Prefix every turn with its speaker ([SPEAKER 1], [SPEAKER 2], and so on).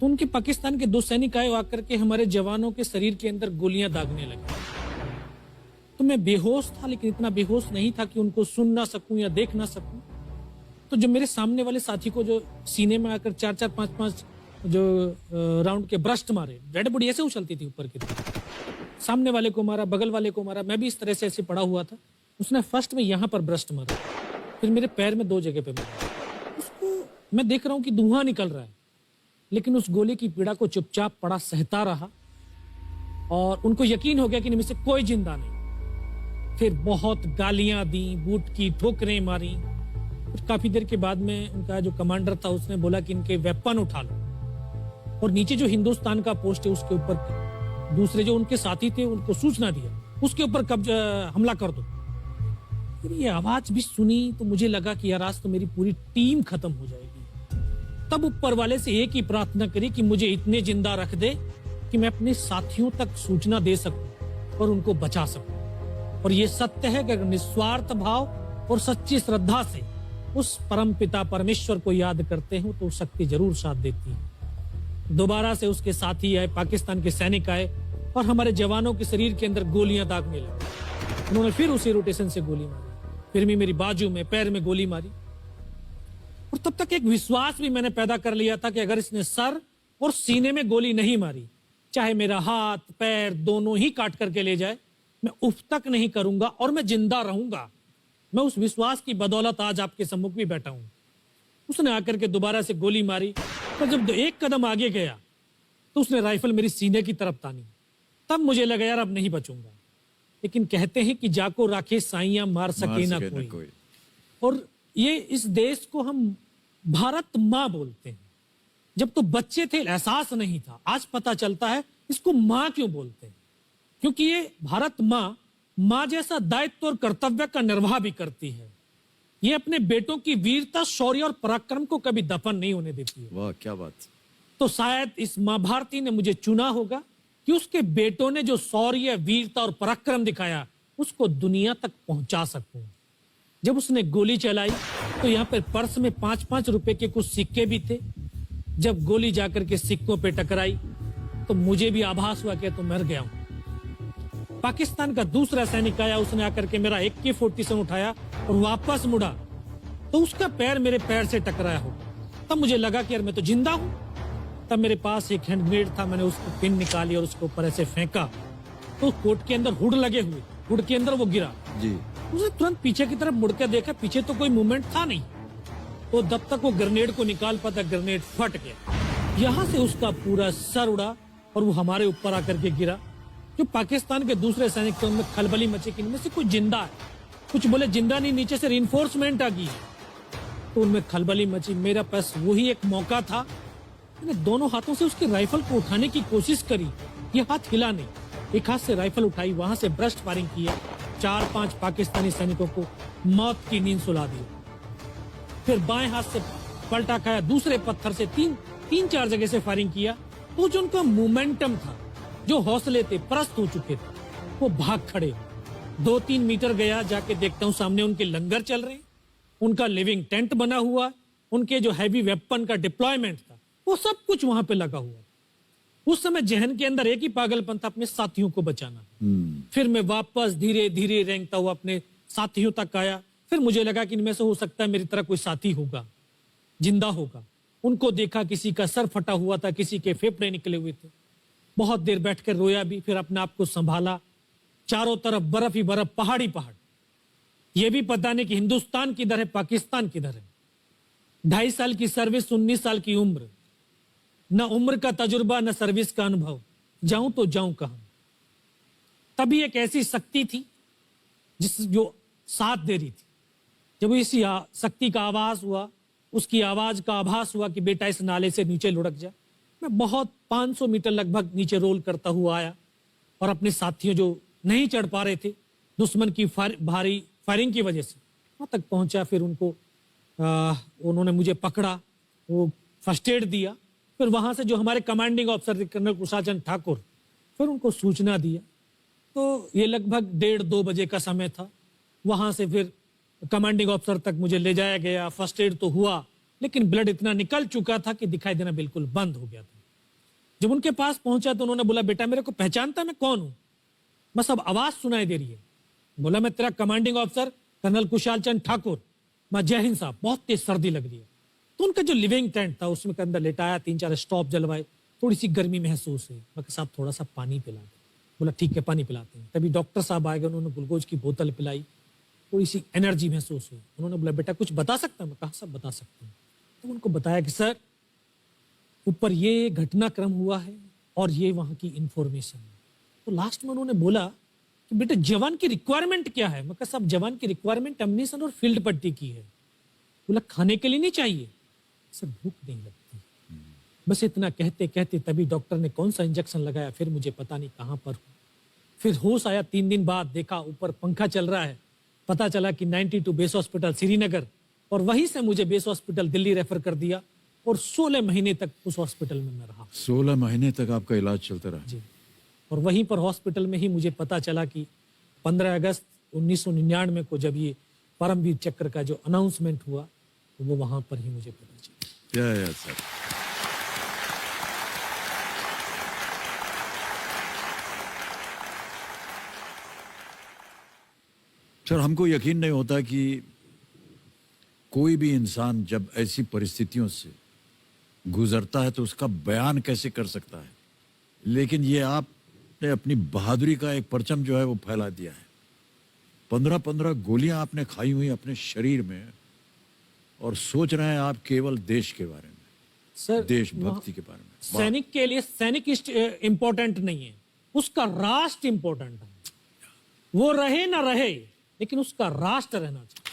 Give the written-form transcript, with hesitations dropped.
[SPEAKER 1] तो उनके पाकिस्तान के 2 सैनिक आए आकर के हमारे जवानों के शरीर के अंदर गोलियां दागने लगे। तो मैं बेहोश था, लेकिन इतना बेहोश नहीं था कि उनको सुन ना सकूं या देख ना सकूं। तो जो मेरे सामने वाले साथी को जो सीने में आकर 4-4, 5-5 जो राउंड के ब्रस्ट मारे, डेड बॉडी ऐसे उछलती थी ऊपर की तरफ, सामने वाले को मारा, बगल वाले को मारा, मैं भी इस तरह से ऐसे पड़ा हुआ था। उसने फर्स्ट में यहाँ पर ब्रस्ट मारा, फिर मेरे पैर में 2 जगह पे मारा। उसको मैं देख रहा हूँ कि धुआं निकल रहा है, लेकिन उस गोली की पीड़ा को चुपचाप पड़ा सहता रहा और उनको यकीन हो गया कि इनमें से कोई जिंदा नहीं। फिर बहुत गालियां दी, बूट की ठोकरें मारी। फिर काफी देर के बाद में उनका जो कमांडर था उसने बोला कि इनके वेपन उठा लो, और नीचे जो हिंदुस्तान का पोस्ट है उसके ऊपर दूसरे जो उनके साथी थे उनको सूचना दिया, उसके ऊपर कब्जा हमला कर दो। फिर ये आवाज भी सुनी तो मुझे लगा कि यार आज तो मेरी पूरी टीम खत्म हो जाएगी। तब ऊपर वाले से एक ही प्रार्थना करी कि मुझे इतने जिंदा रख दे कि मैं अपने साथियों तक सूचना दे सकूं और उनको बचा सकूं। और ये सत्य है कि अगर निस्वार्थ भाव और सच्ची श्रद्धा से उस परम पिता परमेश्वर को याद करते हो तो शक्ति जरूर साथ देती है। दोबारा से उसके साथी आए, पाकिस्तान के सैनिक आए और हमारे जवानों के शरीर के अंदर गोलियां दागने लगे। उन्होंने फिर उसी रोटेशन से गोली मारी, फिर भी मेरी बाजू में, पैर में गोली मारी। और तब तक एक विश्वास भी मैंने पैदा कर लिया था कि अगर इसने सर और सीने में गोली नहीं मारी, चाहे मेरा हाथ पैर दोनों ही काट करके ले जाए, मैं उफ तक नहीं करूंगा और मैं जिंदा रहूंगा। मैं उस विश्वास की बदौलत आज आपके सम्मुख भी बैठा हूं। उसने आकर के दोबारा से गोली मारी, तो जब एक कदम आगे गया तो उसने राइफल मेरी सीने की तरफ तानी। तब मुझे लगा यार अब नहीं बचूंगा। लेकिन कहते हैं कि जाको राखे साइयां मार सके ना कोई। और ये इस देश को हम भारत माँ बोलते हैं। जब तो बच्चे थे एहसास नहीं था, आज पता चलता है इसको माँ क्यों बोलते हैं, क्योंकि ये भारत माँ जैसा दायित्व और कर्तव्य का निर्वाह भी करती है। ये अपने बेटों की वीरता, शौर्य और पराक्रम को कभी दफन नहीं होने देती है।
[SPEAKER 2] वाह क्या बात।
[SPEAKER 1] तो शायद इस माँ भारती ने मुझे चुना होगा कि उसके बेटों ने जो शौर्य, वीरता और पराक्रम दिखाया उसको दुनिया तक पहुंचा सकूं। जब उसने गोली चलाई तो यहाँ पर पर्स में 5-5 रुपए के कुछ सिक्के भी थे। जब गोली जाकर के सिक्कों पे टकराई तो मुझे भी आभास हुआ कि तो मर गया हूं। पाकिस्तान का दूसरा सैनिक आया, उसने आकर के मेरा AK-47 उठाया और वापस मुड़ा तो उसका पैर मेरे पैर से टकराया हो। तब मुझे लगा कि यार मैं तो जिंदा हूं। तब मेरे पास एक हैंड ग्रेनेड था, मैंने उसको पिन निकाली और उसके ऊपर ऐसे फेंका तो कोट के अंदर हुड लगे हुए, हुड के अंदर वो गिरा
[SPEAKER 2] जी।
[SPEAKER 1] उसने तुरंत पीछे की तरफ मुड़कर देखा, पीछे तो कोई मूवमेंट था नहीं। तो जब तक वो ग्रेनेड को निकाल पाता ग्रेनेड फट गया। यहाँ से उसका पूरा सर उड़ा और वो हमारे ऊपर आकर के गिरा। जो पाकिस्तान के दूसरे सैनिक थे उनमें खलबली मची कि इनमें से कोई जिंदा है, कुछ बोले जिंदा नहीं, नीचे से रिइंफोर्समेंट आ गई। तो उनमें खलबली मची। मेरा पास वही एक मौका था, मैंने दोनों हाथों से उसकी राइफल को उठाने की कोशिश करी, ये हाथ हिला नहीं। एक हाथ से राइफल उठाई, वहां से ब्रस्ट फायरिंग किया, 4-5 पाकिस्तानी सैनिकों को मौत की नींद सुला दी। फिर बाएं हाथ से पलटा खाया, दूसरे पत्थर से 3-4 जगह से फायरिंग किया। तो जो उनका मोमेंटम था, जो हौसले थे, परस्त हो चुके थे, वो भाग खड़े। 2-3 मीटर गया, जाके देखता हूँ सामने उनके लंगर चल रहे हैं, उनका लिविंग टेंट बना हुआ, उनके जो हैवी वेपन का डिप्लॉयमेंट था वो सब कुछ वहां पे लगा हुआ। उस समय जहन के अंदर एक ही पागलपन था, अपने साथियों को बचाना। फिर मैं वापस धीरे धीरे रेंगता हुआ अपने साथियों तक आया। फिर मुझे लगा कि इनमें से हो सकता है मेरी तरह कोई साथी होगा, जिंदा होगा। उनको देखा, किसी का सर फटा हुआ था, किसी के फेफड़े निकले हुए थे। बहुत देर बैठकर रोया भी, फिर अपने आप को संभाला। चारों तरफ बर्फ ही बर्फ, पहाड़ी पहाड़। यह भी पता नहीं कि हिंदुस्तान किधर है, पाकिस्तान किधर है। 2.5 साल की सर्विस, 19 साल की उम्र, न उम्र का तजुर्बा न सर्विस का अनुभव, जाऊं तो जाऊं कहां। तभी एक ऐसी शक्ति थी जो साथ दे रही थी। जब इसी शक्ति का आवाज हुआ, उसकी आवाज का आभास हुआ कि बेटा इस नाले से नीचे लुढ़क जा, मैं बहुत 500 मीटर लगभग नीचे रोल करता हुआ आया और अपने साथियों जो नहीं चढ़ पा रहे थे दुश्मन की भारी फायरिंग की वजह से, वहां तक पहुंचा। फिर उन्होंने मुझे पकड़ा, वो फर्स्ट एड दिया। फिर वहां से जो हमारे कमांडिंग ऑफिसर थे कर्नल कुशाचंद ठाकुर, फिर उनको सूचना दिया। तो ये लगभग 1:30-2 बजे का समय था। वहां से फिर कमांडिंग ऑफिसर तक मुझे ले जाया गया। फर्स्ट एड तो हुआ, लेकिन ब्लड इतना निकल चुका था कि दिखाई देना बिल्कुल बंद हो गया था। जब उनके पास पहुंचा तो उन्होंने बोला, बेटा मेरे को पहचानता मैं कौन हूं? बस अब आवाज सुनाई दे रही है। बोला, मैं तेरा commanding officer colonel Kushal Chand Thakur. मैं, जय हिंद साहब, बहुत तेज सर्दी लग रही है। तो उनका जो लिविंग टेंट था उसमें के अंदर लेटाया, 3-4 स्टॉप जलवाए, थोड़ी सी गर्मी महसूस हुई। मैं कहा, साहब थोड़ा सा पानी पिला दे। बोला, ठीक है पानी पिलाते हैं। तभी डॉक्टर साहब आ गए, उन्होंने ग्लूकोज की बोतल पिलाई, थोड़ी सी एनर्जी महसूस हुई। उन्होंने बोला, बेटा कुछ बता सकता? मैं कहा, सब बता सकते हैं। तो उनको बताया कि सर ऊपर ये घटनाक्रम हुआ है और ये वहां की इंफॉर्मेशन है। तो लास्ट में उन्होंने बोला कि बेटा जवान की रिक्वायरमेंट क्या है? मैं कहा, साहब जवान की रिक्वायरमेंट अम्यूनिशन और फील्ड पट्टी की है। बोला, खाने के लिए नहीं चाहिए? सर भूख नहीं लगती। बस इतना कहते कहते तभी डॉक्टर ने कौन सा इंजेक्शन लगाया, फिर मुझे पता नहीं कहां पर हूं। फिर होश आया 3 दिन बाद, देखा ऊपर पंखा चल रहा है। पता चला कि 92 बेस हॉस्पिटल श्रीनगर, और वहीं से मुझे बेस हॉस्पिटल दिल्ली रेफर कर दिया और 16 महीने तक उस हॉस्पिटल में मैं रहा।
[SPEAKER 2] 16 महीने तक आपका इलाज चलता रहा?
[SPEAKER 1] जी। और वहीं पर हॉस्पिटल में ही मुझे पता चला कि 15 अगस्त 1999 को जब ये परमवीर चक्र का जो अनाउंसमेंट हुआ, तो वो वहां पर ही मुझे पता चला।
[SPEAKER 2] या सर। सर हमको यकीन नहीं होता कि कोई भी इंसान जब ऐसी परिस्थितियों से गुजरता है तो उसका बयान कैसे कर सकता है, लेकिन ये आपने अपनी बहादुरी का एक परचम जो है वो फैला दिया है। 15-15 गोलियां आपने खाई हुई अपने शरीर में, और सोच रहे हैं आप केवल देश के बारे में,
[SPEAKER 1] सर
[SPEAKER 2] देशभक्ति के बारे में।
[SPEAKER 1] सैनिक के लिए सैनिक इंपॉर्टेंट नहीं है, उसका राष्ट्र इंपॉर्टेंट है। वो रहे ना रहे, लेकिन उसका राष्ट्र रहना चाहिए।